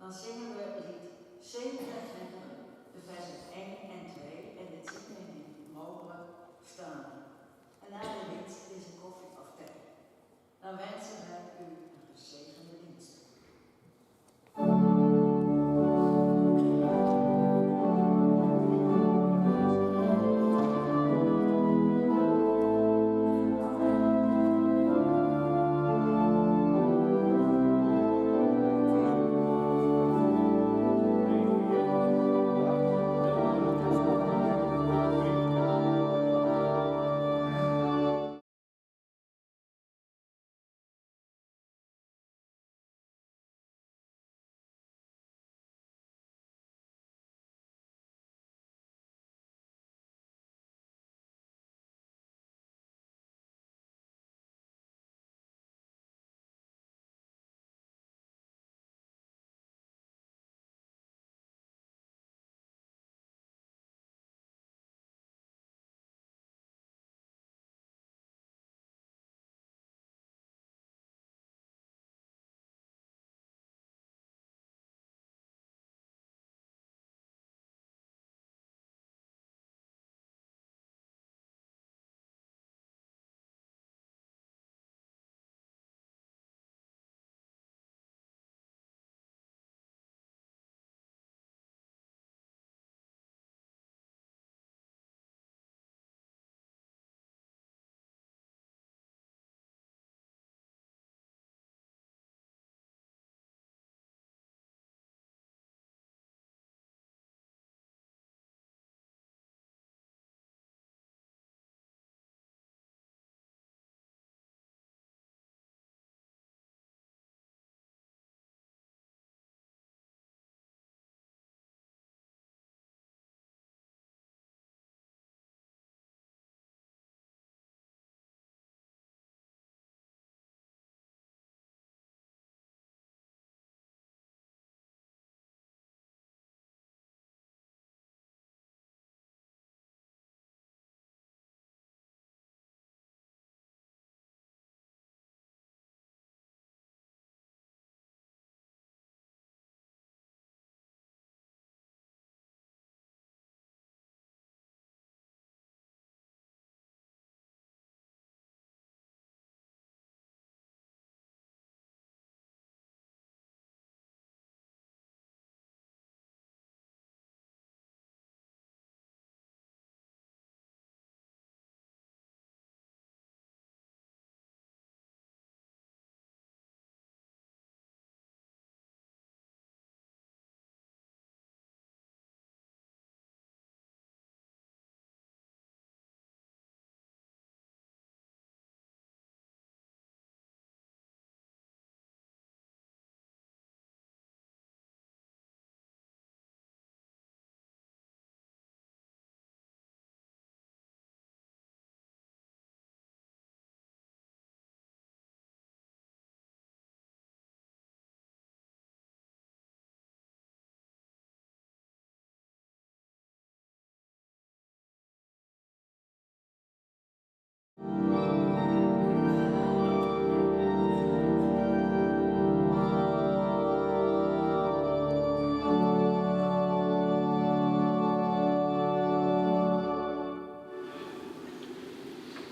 Dan zingen we het lied 27, de versen 1 en 2, en dit zingen we niet mogelijk staan. En na de lied is een koffie of thee. Dan wensen wij u een gezegende dienst.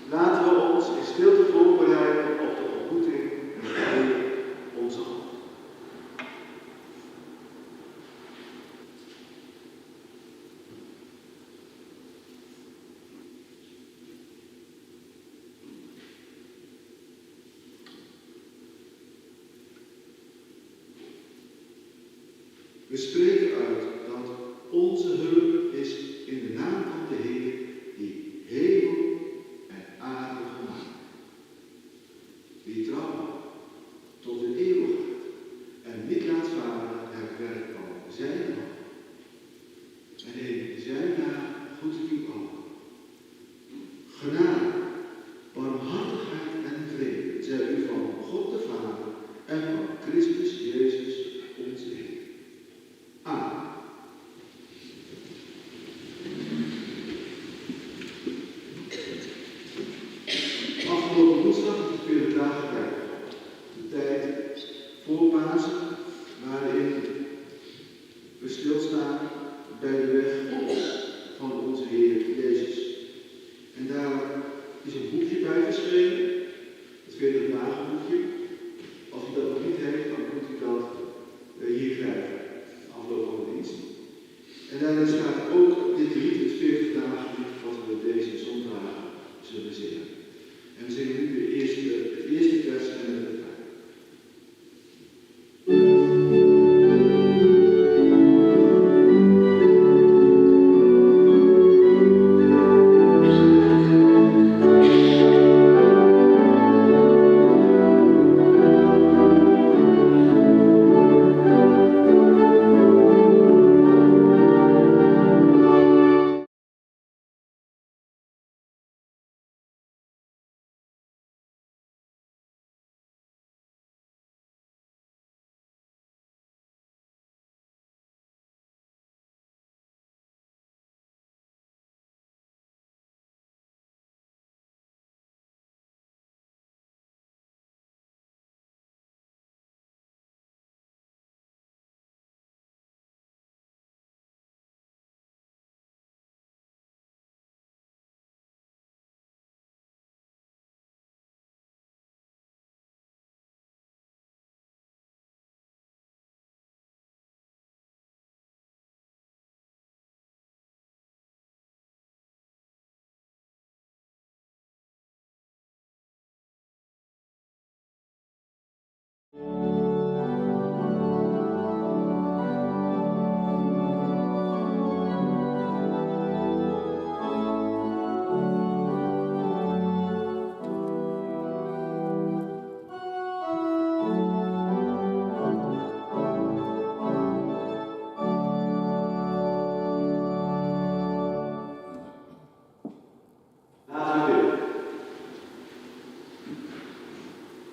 Laten we ons in stilte voorbereiden op de ontmoeting met de Heer, onze God. We spreken uit dat onze hulp is in de naam van de Heer, die hemel en aarde gemaakt. Wie trouw tot de eeuwigheid en niet laat varen het werk van zijn hand. En in zijn naam groet ik u allen. Genade, barmhartigheid en vrede zij u van God de Vader en van Christus Jezus onze Heer. Amen. Afgelopen woensdag is het weer een dagen tijd. De tijd voor Pasen, waarin stilstaan bij de weg van onze Heer Jezus. En daar is een boekje bij geschreven, het 40 dagen boekje. Als u dat nog niet heeft, dan kunt u dat hier krijgen, afloop van de dienst. En daarin staat ook dit lied, het 40 dagen lied, wat we deze zondagen zullen zingen. En we zingen nu het eerste vers en het refrein.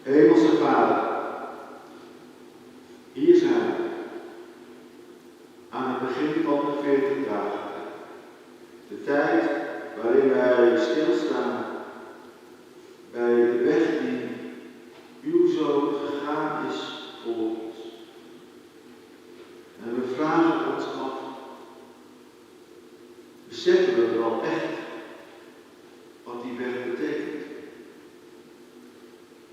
Hemelse Vader, hier zijn we, aan het begin van de 40 dagen. De tijd waarin wij stilstaan bij de weg die uw Zoon gegaan is voor ons. En we vragen ons af, beseffen we wel echt wat die weg betekent?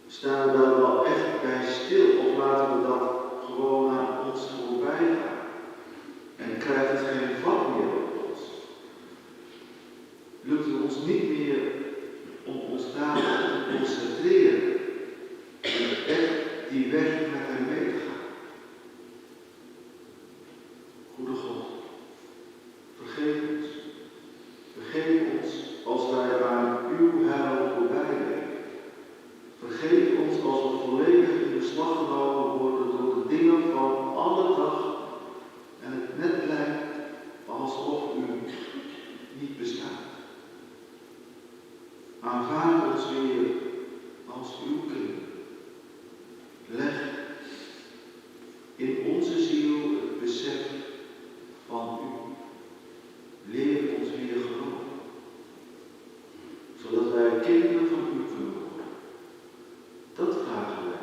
Staan we daar wel echt bij stil of laten we dat gewoon aan ons voorbij gaan? En krijgt het geen vat meer op ons? Lukt het ons niet meer om ons daarop te concentreren en echt die weg met hem mee te gaan? Goede God, vergeef ons. Vergeef ons als wij aan uw heil voorbij leven. Vergeef ons als we volledig in beslag genomen worden door de dingen van alle dag en het net lijkt alsof u niet bestaat. Aanvaard ons weer als uw kinderen. Leg in onze ziel het besef van u. Leer ons weer geloven, zodat wij kinderen van u kunnen worden. Dat vragen wij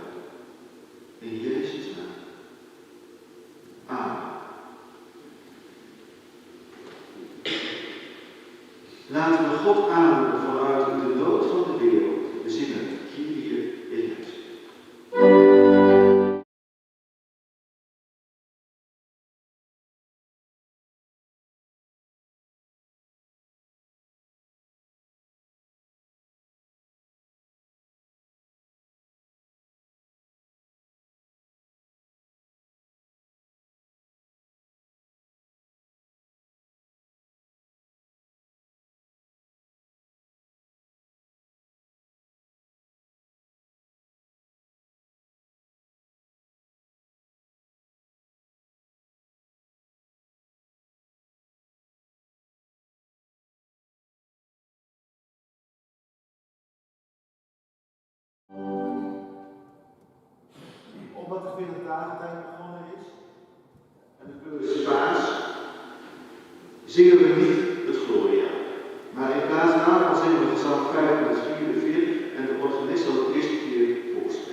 in Jezus' naam. Amen. Laten we God aanroepen vanuit de nood van de wereld. We zingen Kyrie eleison. Omdat de 40 dagen tijd begonnen is en de kleur is paars, zingen we niet het Gloria. Maar in plaats daarvan zingen we gezang 544 en de organist zal het eerste keer voorspelen.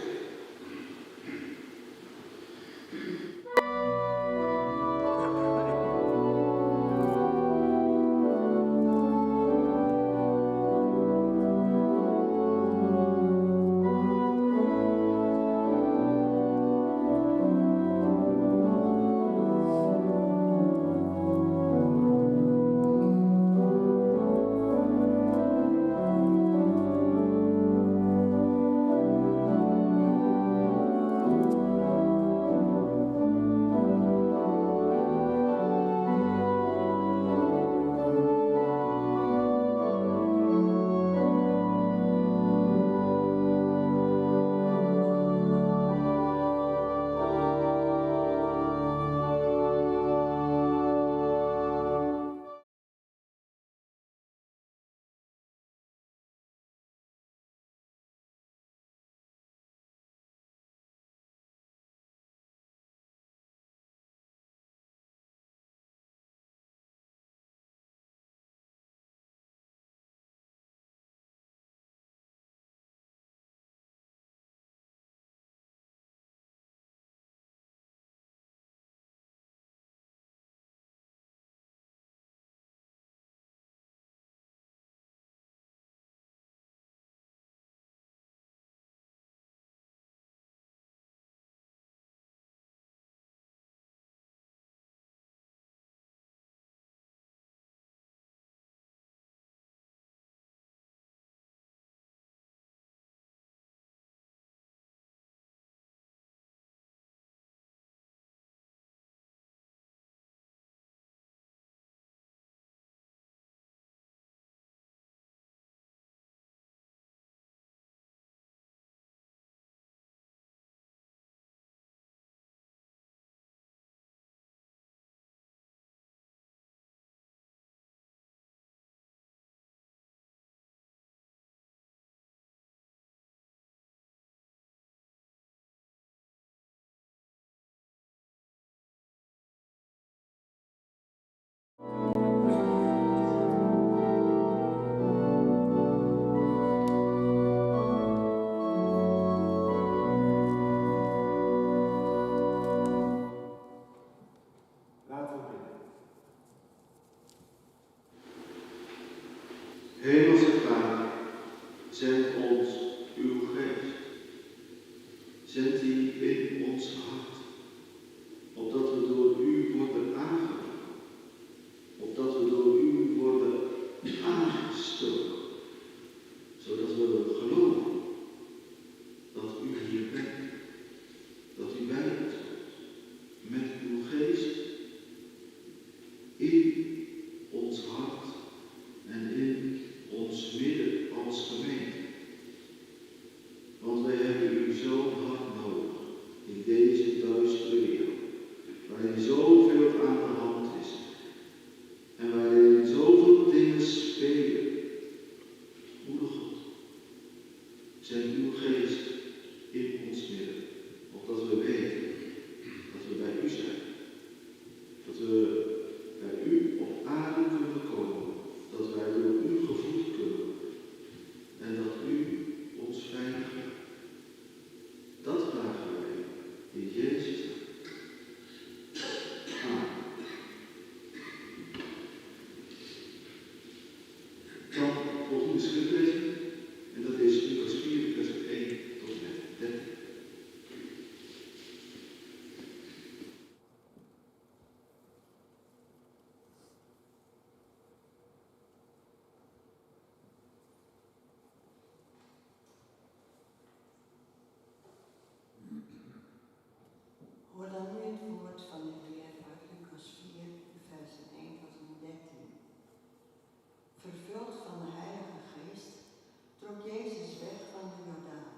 zend ons uw geest. Zend die in ons hart, opdat we door u worden aangenomen, opdat we door u worden aangestoken, zodat we geloven dat u hier bent, dat u bij ons bent, met uw geest in ons hart en in ons midden als gemeente. Want wij hebben u zo hard nodig in deze duistere wereld, waarin zoveel aan de hand is en waarin zoveel dingen spelen. Goede God, zend uw geest in ons midden, opdat we weten dat we bij u zijn, dat we bij u op aarde kunnen komen, dat wij door u gevoed kunnen worden en dat u ons veilig houdt. Dat vragen wij in Jezus' naam. Amen. Dan volgende schriftlezing, en dat is Lucas 4, vers 1 tot en met 13. Hoor dan nu het woord van de Heer uit Lucas 4, versen 1 tot en met 13. Vervuld van de Heilige Geest trok Jezus weg van de Jordaan.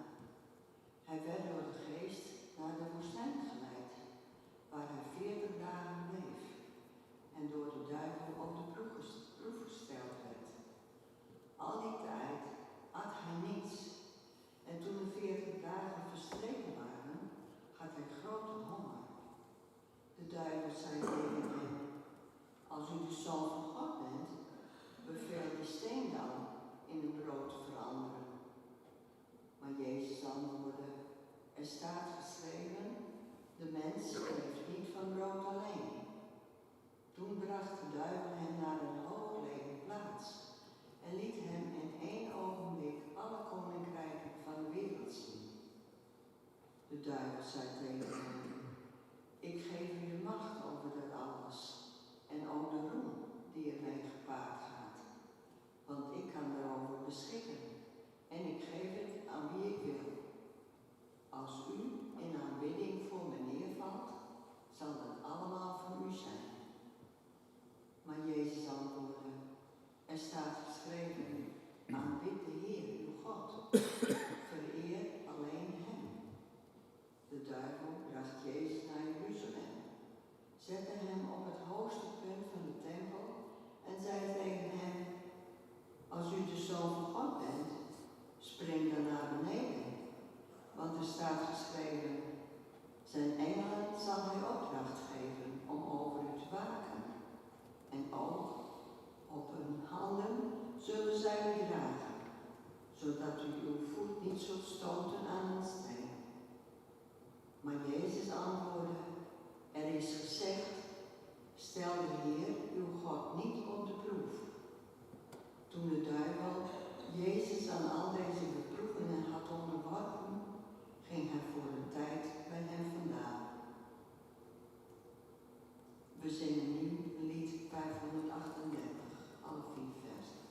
Hij werd door de Geest naar de woestijn geleid, waar hij 40 dagen bleef en door de duivel op de proef gesteld werd. Al die tijd at hij niets en toen de 40 dagen verstreken waren, had hij grote honger. De duivel zei tegen hem: als u de Zoon van God bent, beveel die steen dan in een brood te veranderen. Maar Jezus antwoordde: er staat geschreven, de mens leeft niet van brood alleen. Toen bracht de duivel hem naar een hooggelegen plaats en liet hem in 1 ogenblik alle koninkrijken van de wereld zien. De duivel zei tegen hem: ik geef u de macht over dat alles en ook de roem die ermee gepaard gaat. Want ik kan daarover beschikken en ik geef het aan wie ik wil. Als u in aanbidding voor me neervalt, zal dat allemaal van u zijn. Maar Jezus antwoordde: er staat geschreven, aanbid de Heer uw God, vereer alleen hem. De duivel bracht Jezus naar Jeruzalem, zette hem op het hoogste punt van de tempel en zei tegen hem: als u de Zoon van God bent, spring dan naar beneden. Want er staat geschreven, zijn engelen zal hij opdracht geven om over u te waken. En ook op hun handen zullen zij u dragen, zodat u uw voet niet zult stoten aan een steen. Maar Jezus antwoordde: er is gezegd, stel de Heer uw God niet op de proef. Toen de duivel Jezus aan al deze beproevingen had onderworpen, ging hij voor een tijd bij hem vandaan. We zingen nu lied 538, alle 4 versen.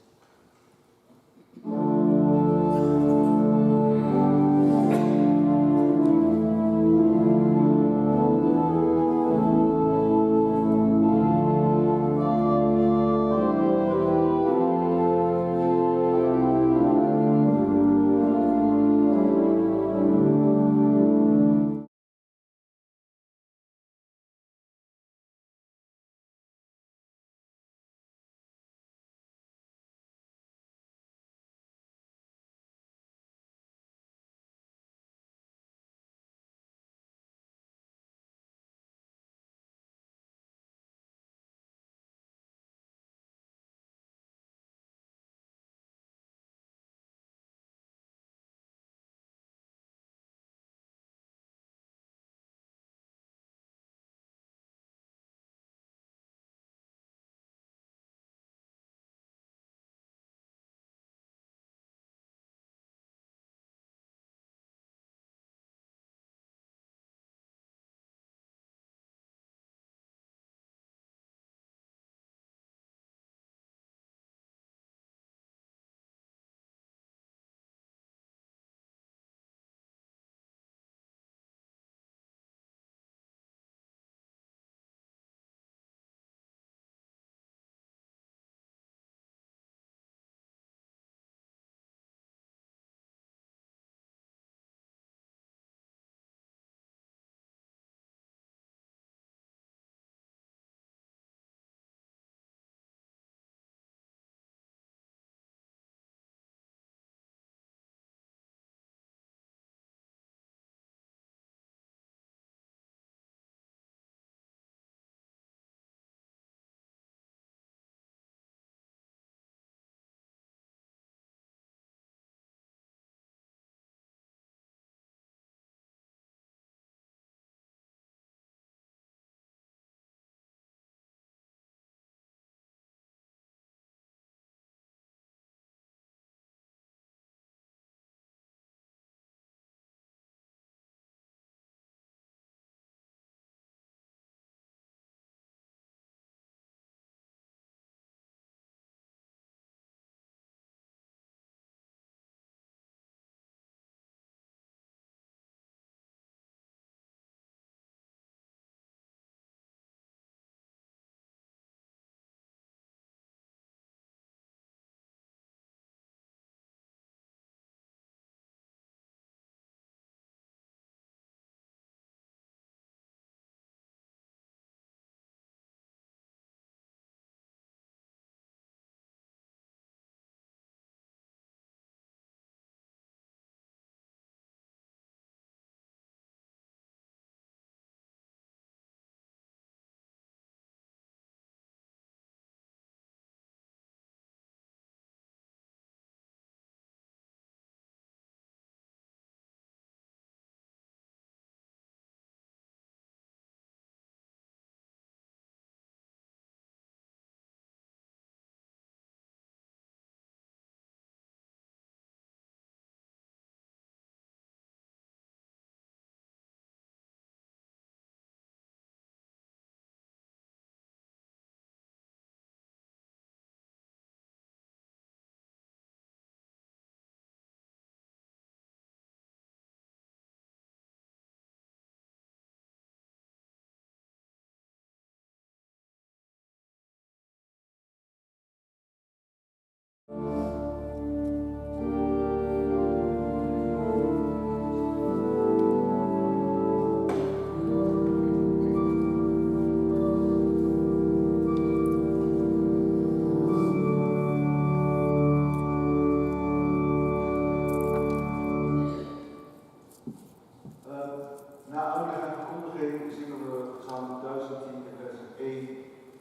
zometeen zingen we Psalm 1010 vers 1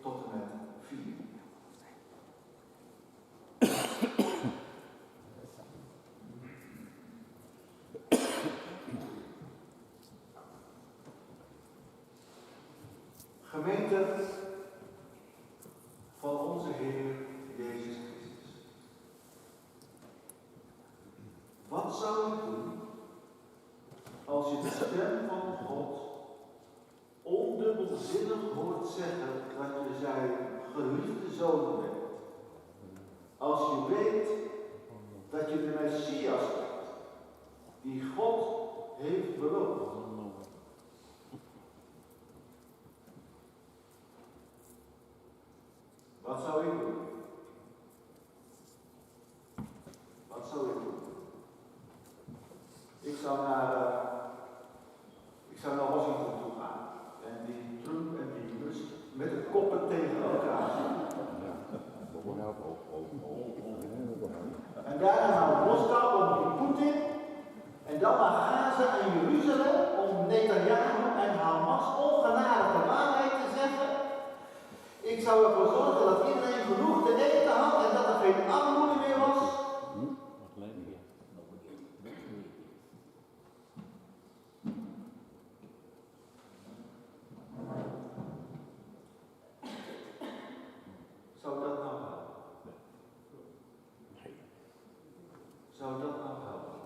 tot en met 4. Gemeente van onze Heer Jezus Christus. Wat zou je doen als je de stem van God ondubbelzinnig hoort zeggen dat je zijn geliefde zoon bent? Als je weet dat je de Messias bent, die God heeft beloofd. Wat zou ik doen? Wat zou ik doen? Ik zou naar Washington toe gaan. En die Trump en die Musk met de koppen tegen elkaar zitten. En daarna naar Moskou om die Poetin. En dan naar Gaza en Jeruzalem om Netanyahu en Hamas ongenadig de waarheid te zeggen. Ik zou ervoor zorgen dat iedereen genoeg te eten had en dat er geen armoede meer was. Zou dat nou helpen? Zou dat nou helpen?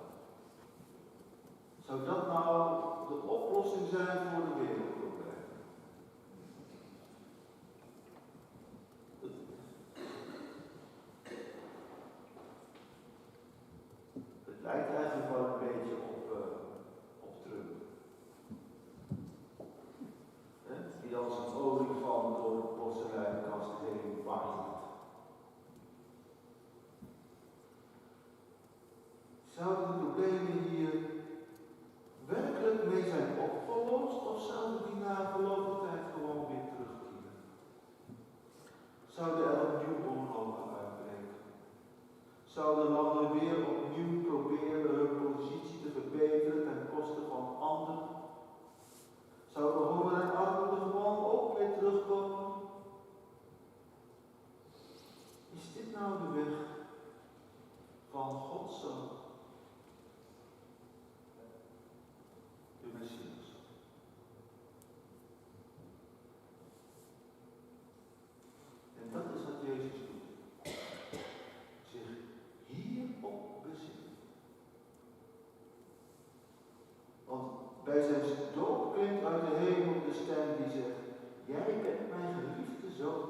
Zou dat nou de oplossing zijn voor de wereldproblemen? Het lijkt eigenlijk wel een beetje op Trump. Die als een olifant door de porseleinkast heen waait. Zouden de problemen hier werkelijk mee zijn opgelost of zouden die na verloop van tijd gewoon weer terugkeren? Zouden er opnieuw oorlogen uitbreken? Zouden landen weer opnieuw proberen hun positie te verbeteren ten koste van anderen? Zouden honger en armoede gewoon ook weer terugkomen? Is dit nou de weg van Gods Zoon? De Messias. En dat is wat Jezus doet. Zich hierop bezinnen. Want bij zijn doop klinkt uit de hemel de stem die zegt: jij bent mijn geliefde zoon,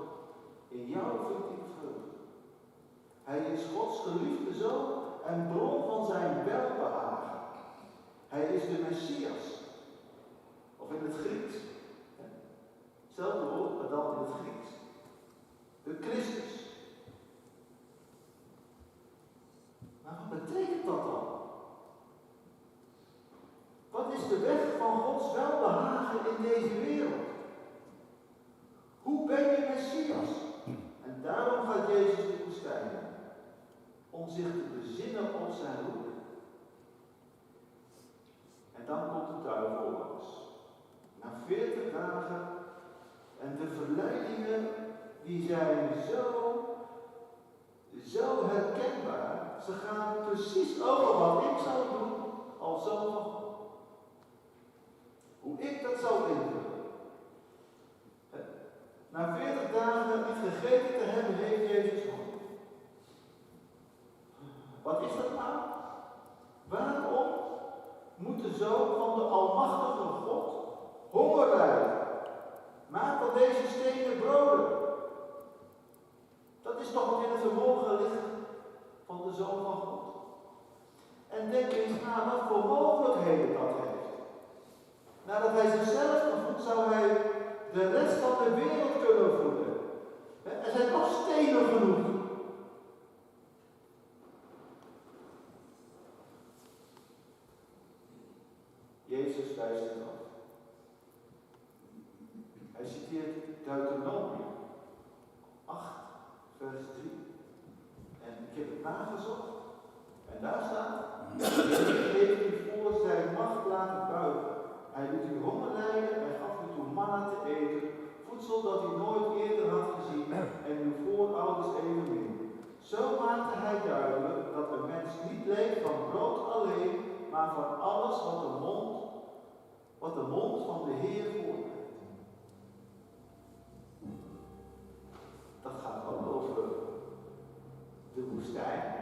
in jou vind ik vreugde. Hij is Gods geliefde zoon en bron van zijn welbehagen. Hij is de Messias. Of in het Grieks. Hetzelfde woord, maar dan in het Grieks. De Christus. Maar wat betekent dat dan? Wat is de weg van Gods welbehagen in deze wereld? Hoe ben je Messias? En daarom gaat Jezus de woestijn in, om zich te bezinnen op zijn roep. En dan komt de duivel langs. Na 40 dagen en de verleidingen die zijn zo herkenbaar. Ze gaan precies over wat ik zou doen als zoon van God. Hoe ik dat zou invullen. Na 40 dagen niet gegeten te hebben, heeft Jezus honger. Wat is dat nou? Waarom moet de Zoon van de Almachtige God honger lijden? Maak van deze stenen broden. Dat is toch wat in het vermogen ligt van de Zoon van God. En denk eens na wat voor mogelijkheden dat heeft. Nadat hij zichzelf gevoed, zou hij de rest van de wereld kunnen voeden. Er zijn nog stenen genoeg. Jezus wijst het af. Hij citeert Deuteronomium 8, vers 3. En ik heb het nagezocht. En daar staat: Jezus heeft u voor zijn macht laten buigen. Hij doet u honger lijden en maar van alles wat de mond van de Heer voortbrengt. Dat gaat ook over de woestijn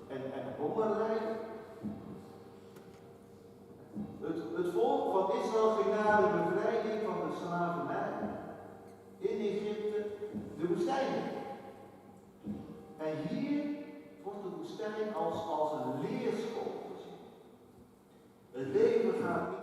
en hongerlijden. Het volk van Israël ging na de bevrijding van de slavernij in Egypte de woestijn in. En hier wordt de woestijn als een leerschool gezien. Het leven gaat niet.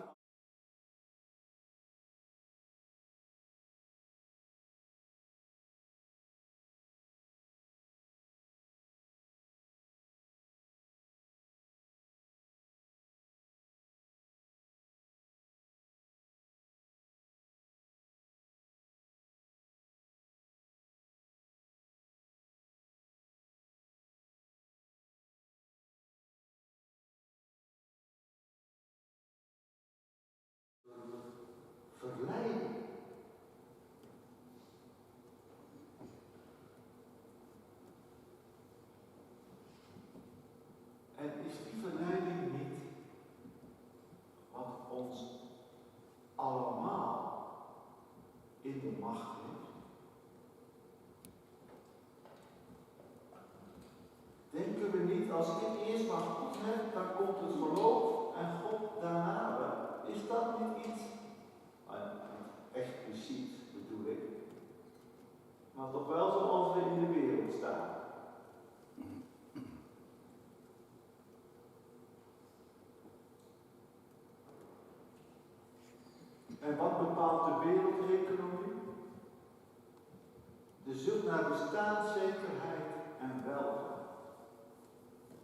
Verleiding. En is die verleiding niet wat ons allemaal in de macht heeft? Denken we niet, als ik het eerst maar goed heb, dan komt het geloof en God daarna wel. Is dat niet iets? Expliciet bedoel ik, maar toch wel zoals we in de wereld staan. En wat bepaalt de wereldeconomie? De zoek naar bestaanszekerheid en welvaart.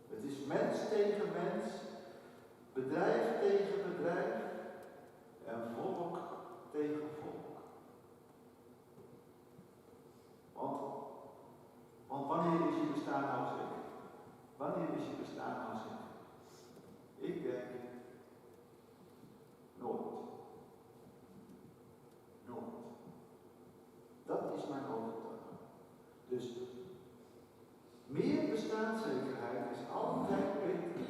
Het is mens tegen mens, bedrijf tegen bedrijf en volk tegen volk. Want wanneer is je bestaan nou zeker? Wanneer is je bestaan nou zeker? Ik denk nooit. Nooit. Dat is mijn overtuiging. Dus meer bestaanszekerheid is altijd beter.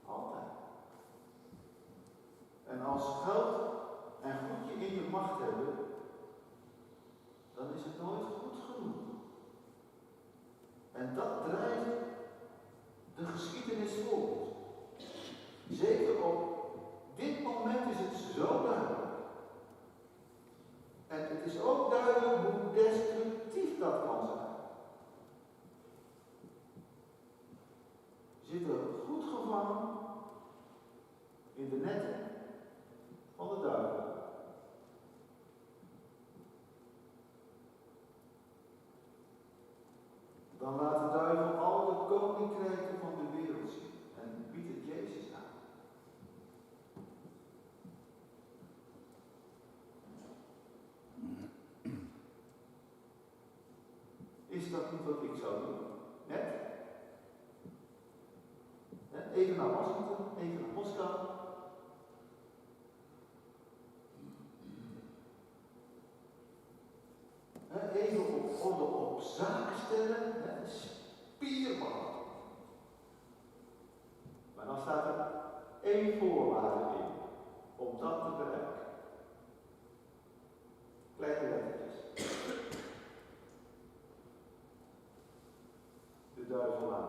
Altijd. En als geld en goed je in je macht hebben, dan is het nooit goed genoeg. En dat drijft de geschiedenis voort. Zeker op dit moment is het zo duidelijk. En het is ook duidelijk hoe destructief dat kan zijn. We zitten goed gevangen in de netten van de duivel. Dan laat de duivel al de koninkrijken van de wereld zien en biedt het Jezus aan. Is dat niet wat ik zou doen? Net? Even naar Washington, even naar Moskou. Even op orde op zaken stellen, spierman. Maar dan staat er één voorwaarde in, om dat te bereiken. Kleine lettertjes. De duivel aan.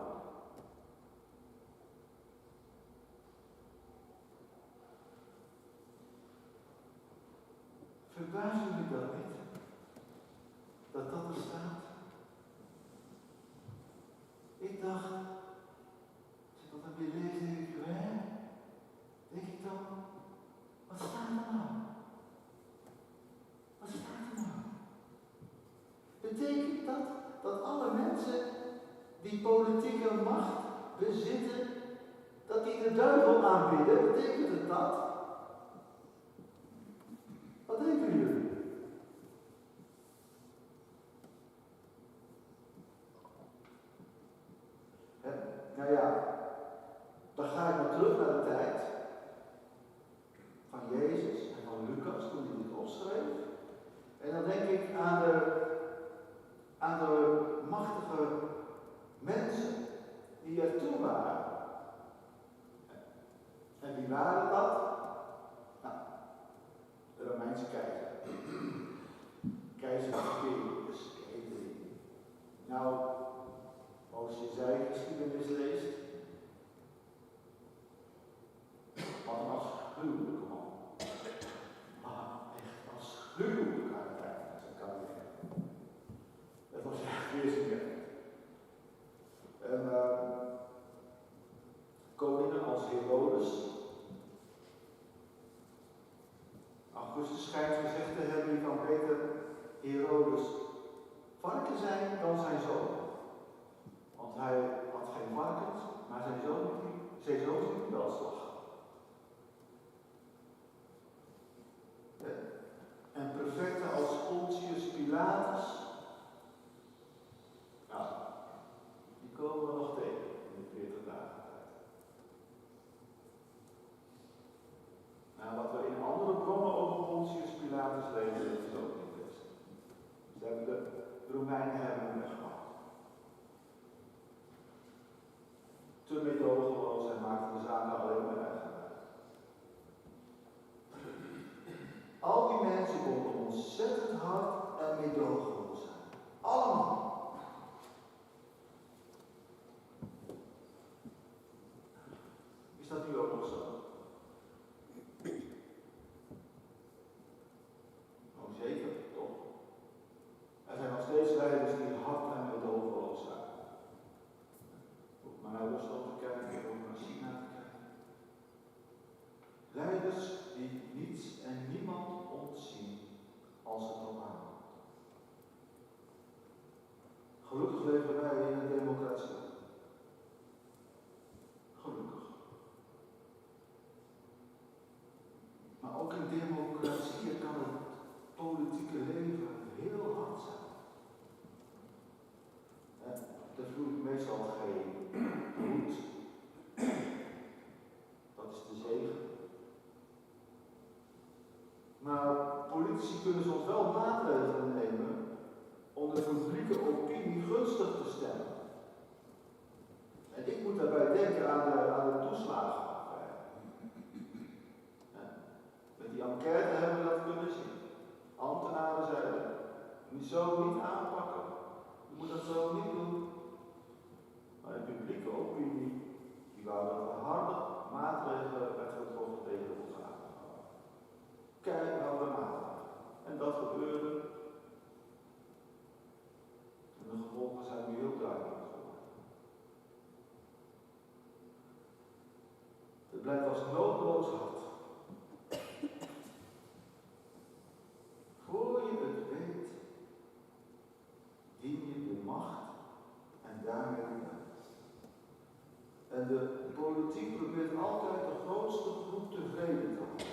Verbaast jullie dat niet? Dat dat er staat? Ik dacht, als ik dat dan weer lees, denk ik, denk ik dan, wat staat er nou? Wat staat er nou? Betekent dat alle mensen die politieke macht bezitten, dat die de duivel aanbidden? Betekent het dat? Wat denken jullie? Nou ja, dan ga ik maar terug naar de tijd van Jezus en van Lucas toen hij dit opschreef. En dan denk ik aan de machtige mensen die er toen waren. wie waren dat? Nou, de Romeinse keizer. Keizer Tiberius. Nou, als je zijn geschiedenis leest, wat een afschuwelijke man. Maar echt afschuwelijk aan het einde van zijn carrière. Dat was echt weerzinwekkend. En koningen als Herodes. Augustus schijnt gezegd te hebben, je kan beter Herodes varken zijn dan zijn zoon. Want hij had geen varkens, maar zijn zoon liep wel slag. En prefecten als Pontius Pilatus, nou, die komen we nog tegen in de 40 dagen tijd. Nou, wat we in andere bronnen over Pontius Pilatus lezen, dat is ook niet best. De Romeinen hebben hem weggemaakt. Te meedogenloos en maakten de zaken alleen maar eigen. Al die mensen konden ontzettend hard en meedogenloos zijn. Allemaal. Is dat nu ook nog zo? Oh, zeker, toch? Er zijn nog steeds leiders die hard en meedogenloos zijn. Hoef maar naar Rusland te kijken, ook naar China te kijken. Leiders die niets en niemand ontzien als het op aankomt. Gelukkig leven wij in een democratie. Gelukkig. Maar ook in democratieën kan het politieke leven heel hard zijn. Er vloeit meestal geen bloed. Dat is de zegen. Maar politici kunnen soms wel maatregelen nemen om de publieke opinie gunstig te stemmen. En ik moet daarbij denken aan de toeslagenaffaire. Met die enquête hebben we dat kunnen zien. Ambtenaren zeiden, je zo niet aanpakken, je moet dat zo niet doen. Maar de publieke opinie, die wou dat er harde maatregelen werd getroffen tegen de toeslagenaffaire. Kijk naar de maatregelen. En dat gebeurde. En de gevolgen zijn nu heel duidelijk geworden. Het blijft als noodloos hard. Voor je het weet, dien je de macht en daarmee de macht. En de politiek probeert altijd de grootste groep tevreden te houden.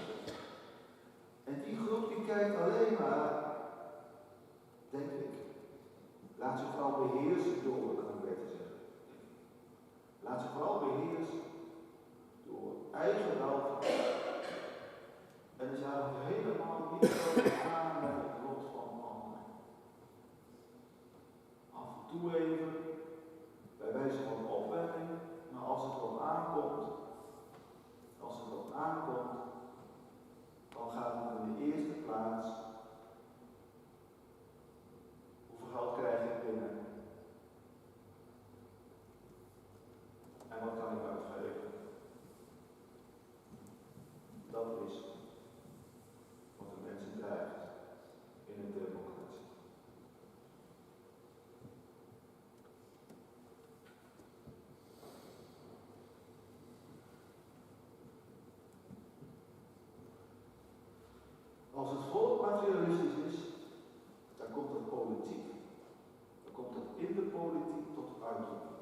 En die groep die kijkt alleen maar, denk ik, laat zich vooral beheersen door, kan ik beter zeggen. Laat zich vooral beheersen door eigen welvaart. En is eigenlijk helemaal niet zo aan met het lot van anderen. Af en toe even, bij wijze van opwekking, maar als het erop aankomt, dan gaat het in de eerste plaats. Hoeveel geld krijg ik binnen? En wat kan ik uitgeven? Dat is wat de mensen drijft in een democratie. Als het volk materialistisch is, dan komt het politiek. Dan komt het in de politiek tot uitdrukking.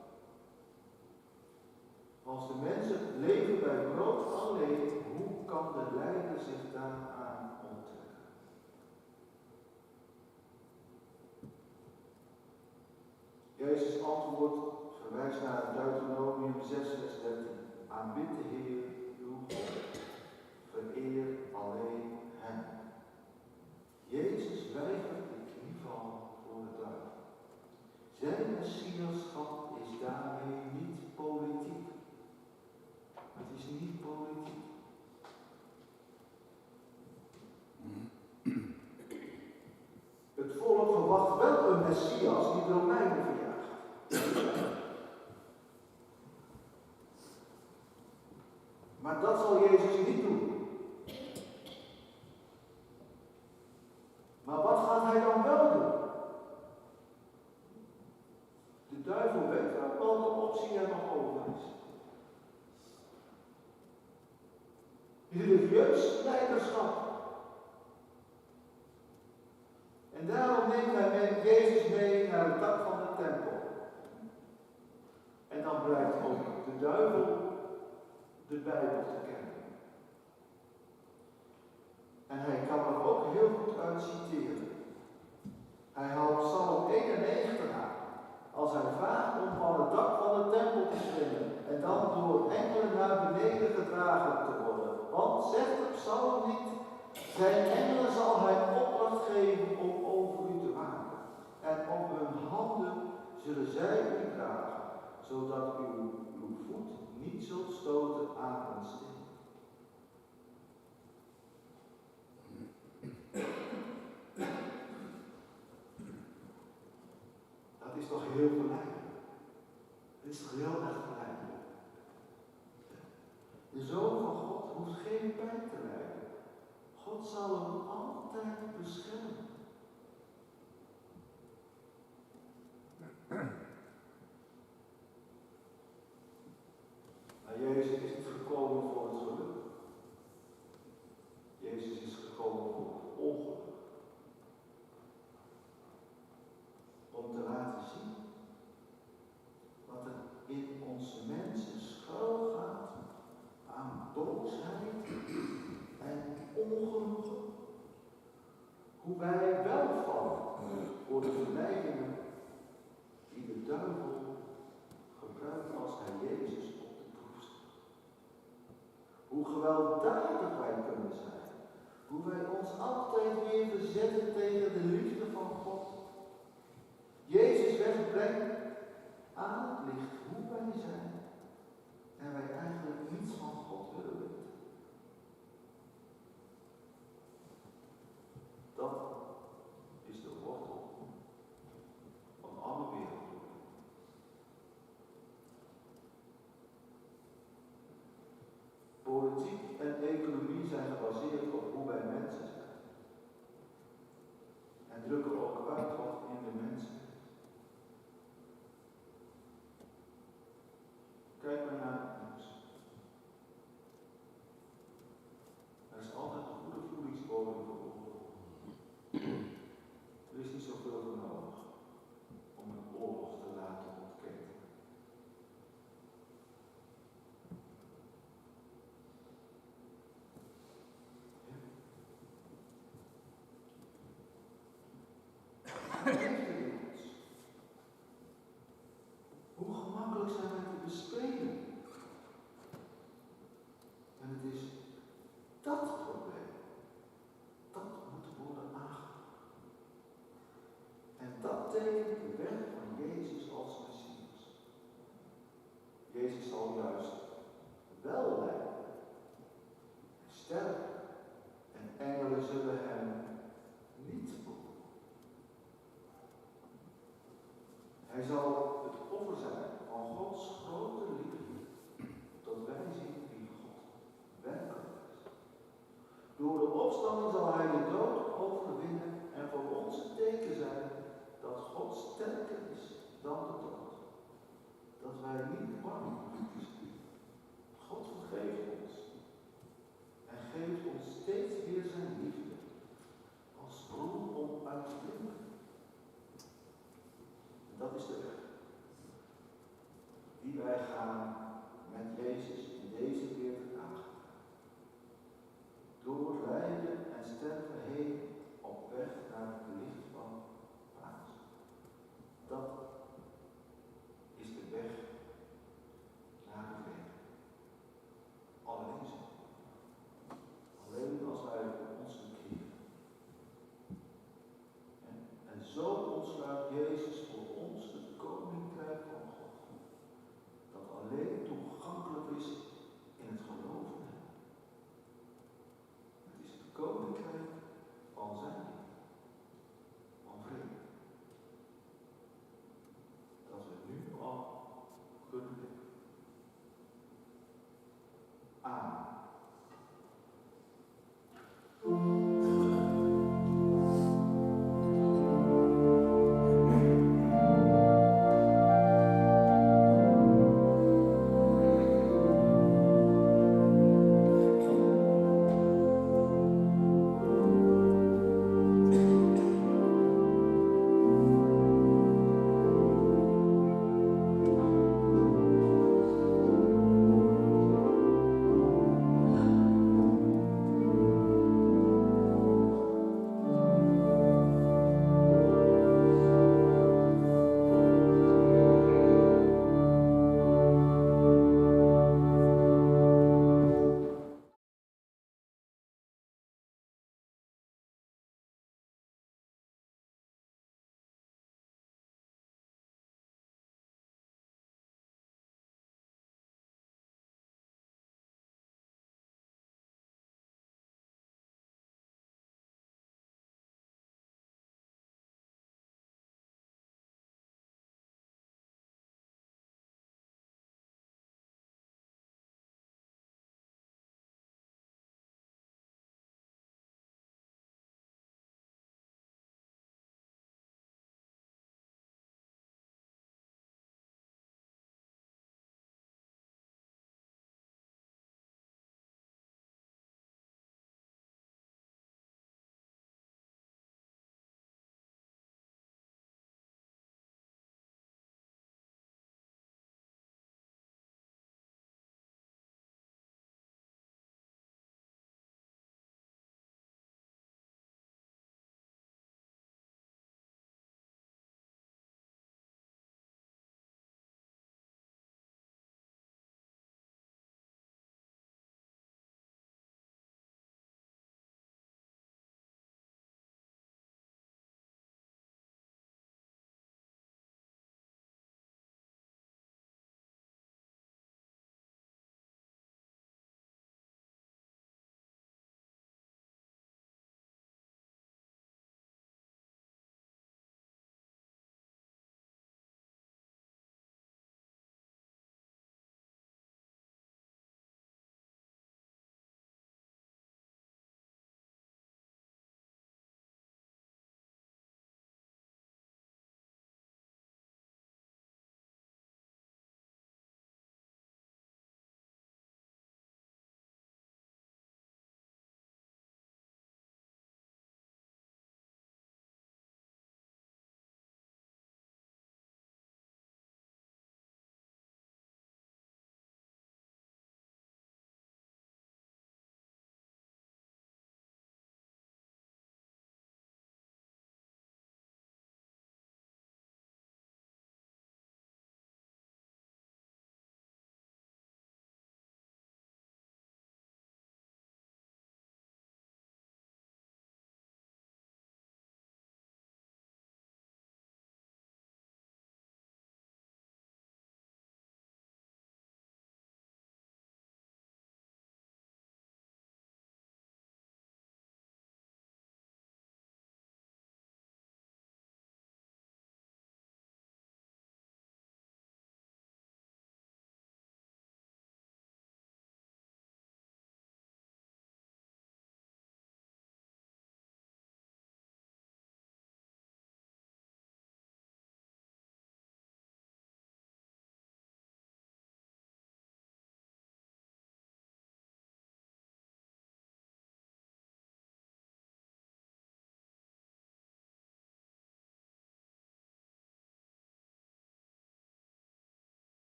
Als de mensen leven bij brood alleen, hoe kan de leider zich daaraan onttrekken? Jezus' antwoord verwijst naar Deuteronomium 6, vers 13. Aanbid de Heer, uw God. Vereer alleen Hem. Jezus weigert de knieval voor de duivel. Zijn messiaschap is daarmee niet politiek. Het is niet politiek. Messias die de Romeinen verjaagt. Maar dat zal Jezus niet doen. Maar wat gaat hij dan wel doen? De duivel weet welke optie er nog over is. Religieus leiderschap. En daarom neemt hij Jezus mee naar het dak van de tempel. En dan blijkt ook de duivel de Bijbel te kennen. En hij kan er ook heel goed uit citeren. Hij haalt Psalm 91 aan. Als hij vraagt om van het dak van de tempel te springen en dan door engelen naar beneden gedragen te worden. Want, zegt de psalm niet, zijn engelen zal hij opdracht geven om over u te waken. En op hun handen zullen zij u dragen, zodat uw voet niet zult stoten aan een steen. Dat is toch heel verleidelijk. Dat is toch heel erg verleidelijk. De Zoon van God hoeft geen pijn te lijden. God zal hem altijd beschermen. Maar Jezus is niet gekomen voor het geluk. Jezus is gekomen voor het ongeluk. Om te laten zien wat er in onze mensen schuilgaat aan boosheid en ongenoegen. Hoe wij wel vallen voor de verleidingen die de duivel gebruikt als hij Jezus op de proef stelt. Hoe gewelddadig wij kunnen zijn. Hoe wij ons altijd weer verzetten tegen de liefde van God. Jezus wegbrengt aan het licht hoe wij zijn. En wij eigenlijk niets van God willen weten. Dat is de wortel van alle werelden. Politiek en economie zijn gebaseerd op hoe wij mensen zijn. En drukken ook uit wat in de mensen is. Kijk maar naar het nieuws. Er is altijd een goede voedingsbodem voor oorlog. Er is niet zoveel voor nodig om een oorlog te laten ontketenen. Hoe gemakkelijk zijn wij te bespelen? En het is dat probleem dat moet worden aangepakt. En dat tekent de weg van Jezus als Messias. Jezus zal juist wel lijden en sterven. En engelen zullen hem niet volgen. Hij zal het offer zijn van Gods grote liefde, tot wij zien wie God werkelijk is. Door de opstanding zal hij de dood overwinnen en voor ons het teken zijn dat God sterker is dan de dood. Dat wij niet bang hoeven te zijn. God vergeeft ons en geeft ons steeds weer zijn liefde als bron om uit te drinken. Dat is de weg die wij gaan met Jezus in deze 40 dagen. Door lijden en sterven heen op weg naar het licht van Pasen. Dat is de weg naar de vrede. Alleen zo. Alleen als wij onze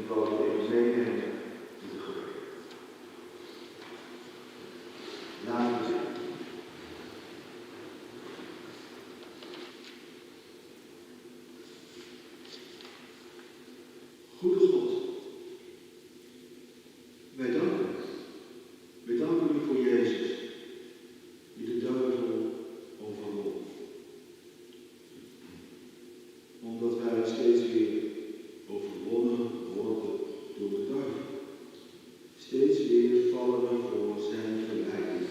ik wil het even meenemen in de gebed. Laten we zitten. Goede God, wij danken u. Wij danken u voor Jezus, die de duivel overwon. Omdat wij steeds weer overwonnen worden door de duivel. Steeds weer vallen we voor zijn verleiding.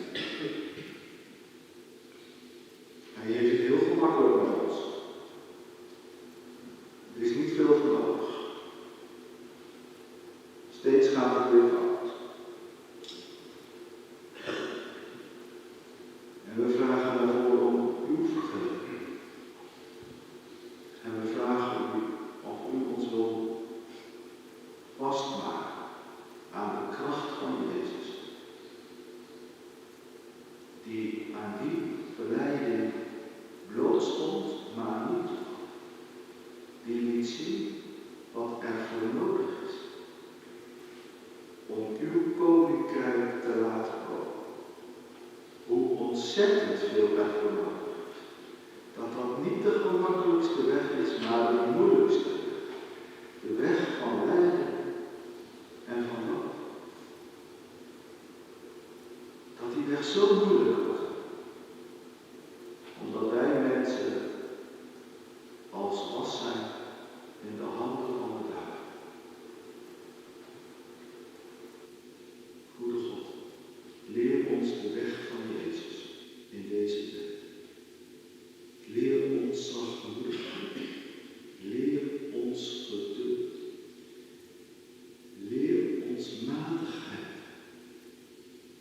Hij heeft het heel gemakkelijk met ons. Er is niet veel voor nodig. Steeds gaat het weer fout. En we vragen daarvoor om uw vergeving. En we vragen u of u ons wil vastmaken aan de kracht van Jezus. Die aan die verleiding bloot stond, maar niet toegaf. Die liet zien wat er voor nodig is om uw koninkrijk te laten komen. Hoe ontzettend veel er voor nodig is. Dat dat niet de gemakkelijkste weg is, maar de moeilijkste weg. De weg van lijden en van dood. Dat die weg zo moeilijk wordt. Omdat wij mensen als was zijn in de handen van de duivel. Goede God, leer ons de weg van Jezus in deze tijd. Leer ons zachtmoedigheid. Leer ons geduld. Leer ons matigheid.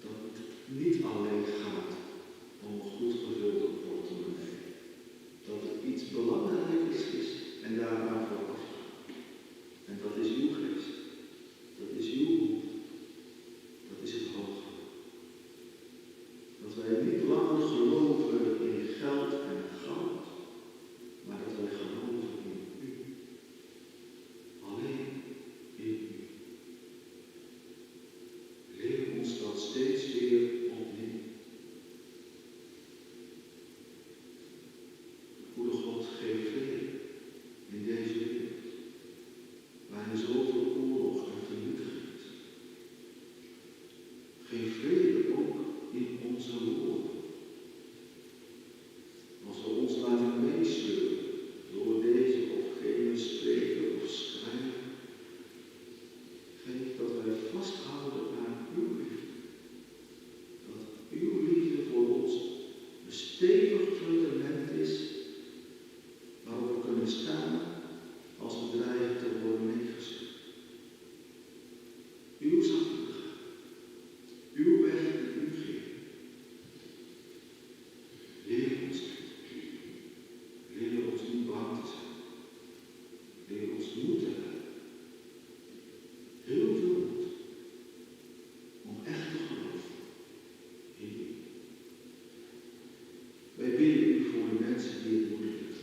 Dat het niet alleen gaat om een goed gevulde portemonnee. Dat het iets belangrijks is en daaraan vooraf gaat. En dat is uw geest. Dat is uw woord. Dat is het hoogste. Dat wij niet langer geloven in geld en goud, maar dat wij geloven in u. Alleen in u. Leer ons dat steeds weer opnieuw. Goede God, geef vrede in deze wereld, waarin zoveel oorlog en vernietiging is. Geef vrede ook in onze woorden. Als we ons laten meesleuren door deze of gene spreken of schrijven, geef dat wij vasthouden aan uw liefde. Dat uw liefde voor ons een stevig fundament is waarop we kunnen staan als we dreigen te worden neergeschud. Uw zachtmoedigheid, uw weg die u geeft. Leer ons dit. Leer ons niet bang te zijn. Leer ons moed te hebben. Heel veel moed. Om echt te geloven in u. Wij bidden u voor de mensen die het moeilijk hebben.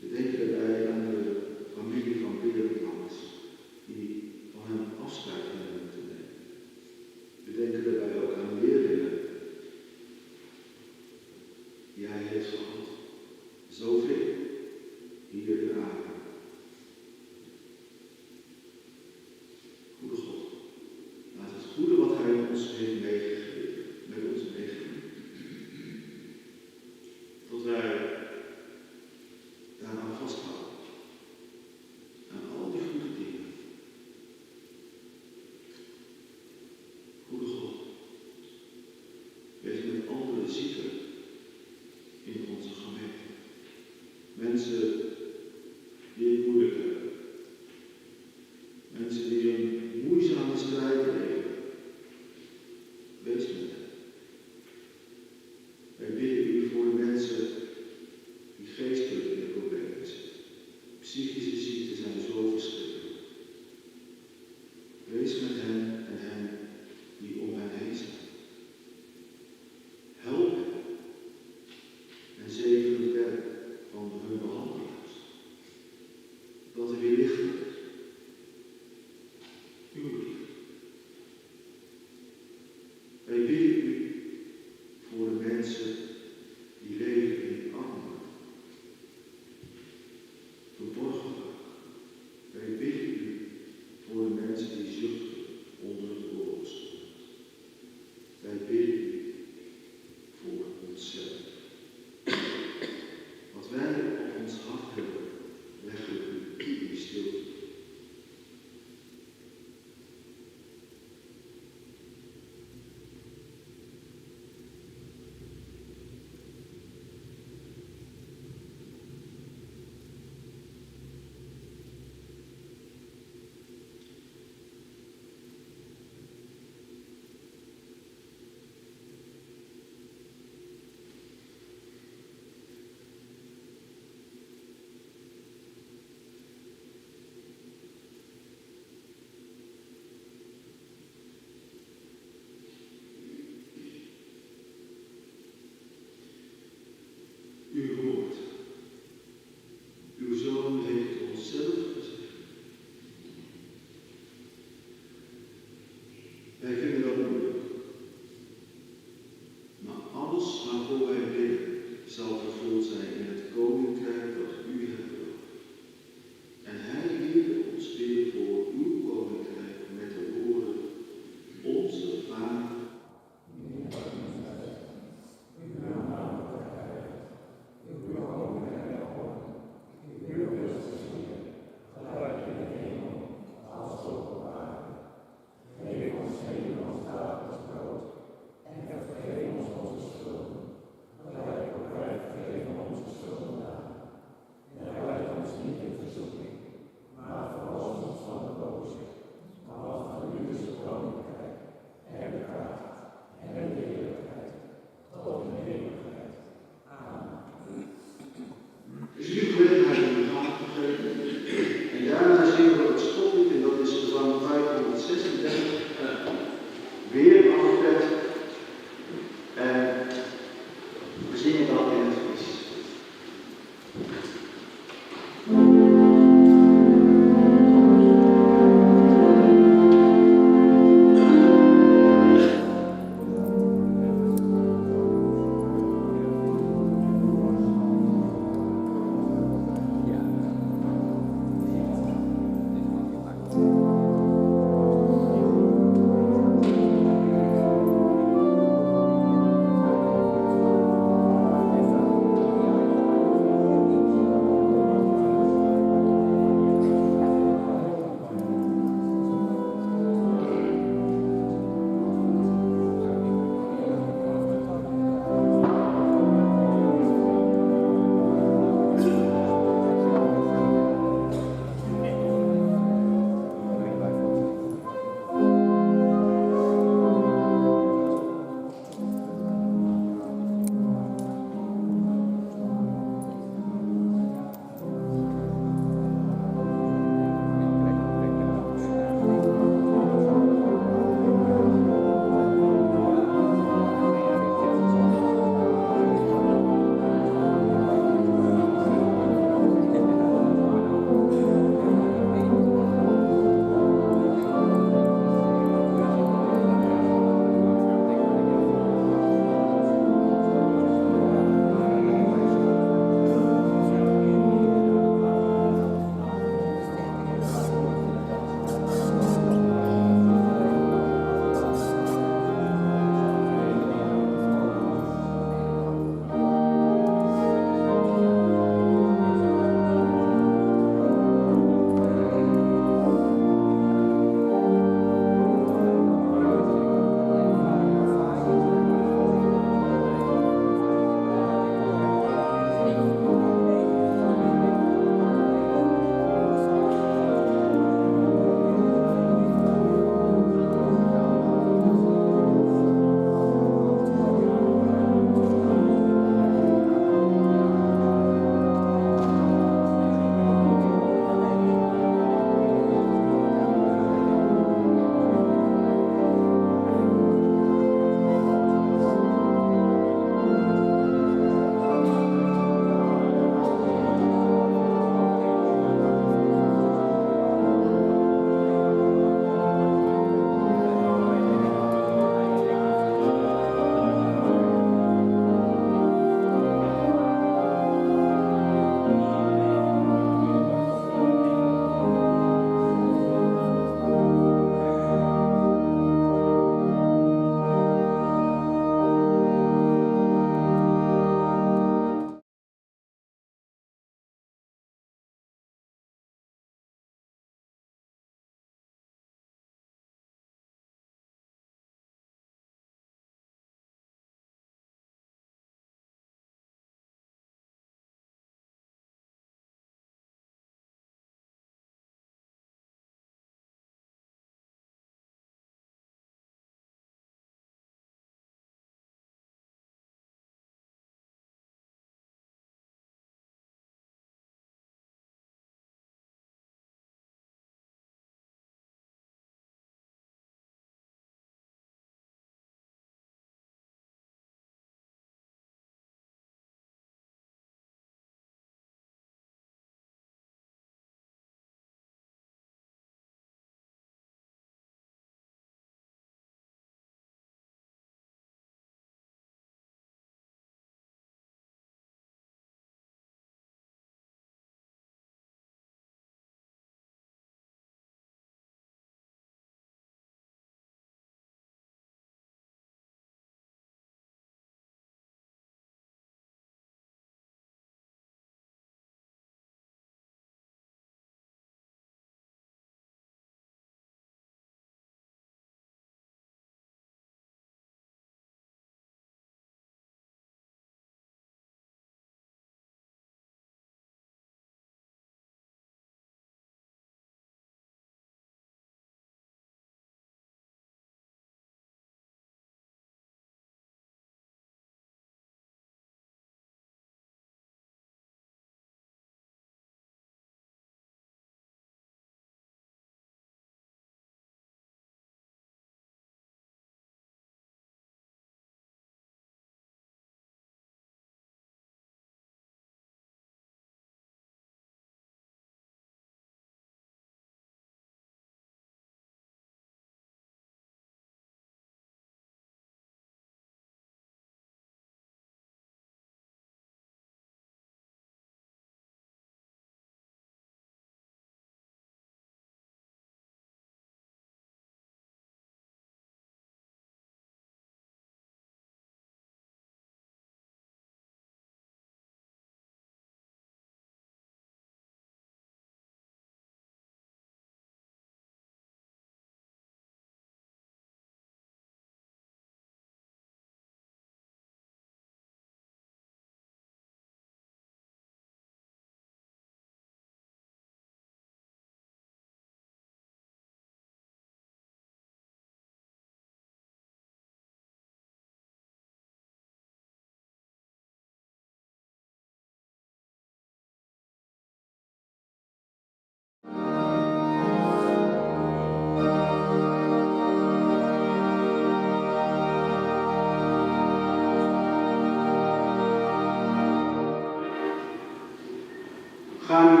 We denken daarbij aan de familie van Berendmans, die van hem afscheid hebben moeten nemen. We denken daarbij ook aan leerlingen die hij heeft gehad. Zoveel hier in aarde. Goede God, laat het goede wat hij ons heeft meegegeven, met ons meegegeven. Tot wij daaraan vasthouden. Aan al die goede dingen. Goede God, wees met andere zieken in onze gemeente. Mensen die het moeilijk hebben. Mensen die een moeizame strijd leven. Wees met hen. Wij bidden u voor de mensen die geestelijk in de problemen zitten. Psychische ziekten zijn zo verschrikkelijk. Wees met hen en hen die om hen heen staan. Help hen en zegen het werk van hun behandelaars. Dat er weer licht is. Wij vinden dat moeilijk. Maar alles waarvoor wij bidden zal vervuld zijn in het koninkrijk dat u hebt beloofd. En hij leerde ons bidden voor uw koninkrijk met de woorden: Onze Vader. Geef ons heden ons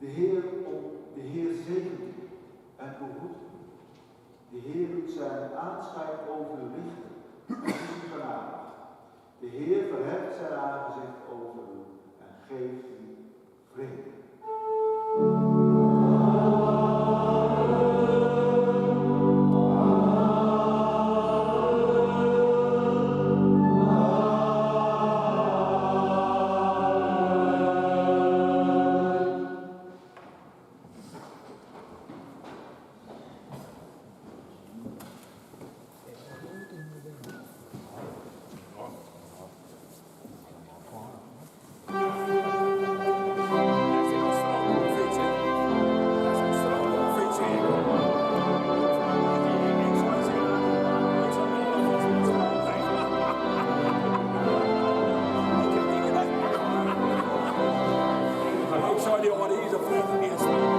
De Heer zegent u en behoedt u. De Heer doet zijn aanschijn over u lichten en is u genadig. De Heer verheft zijn aangezicht over u en geeft u vrede. Zo die orde is op de eerste.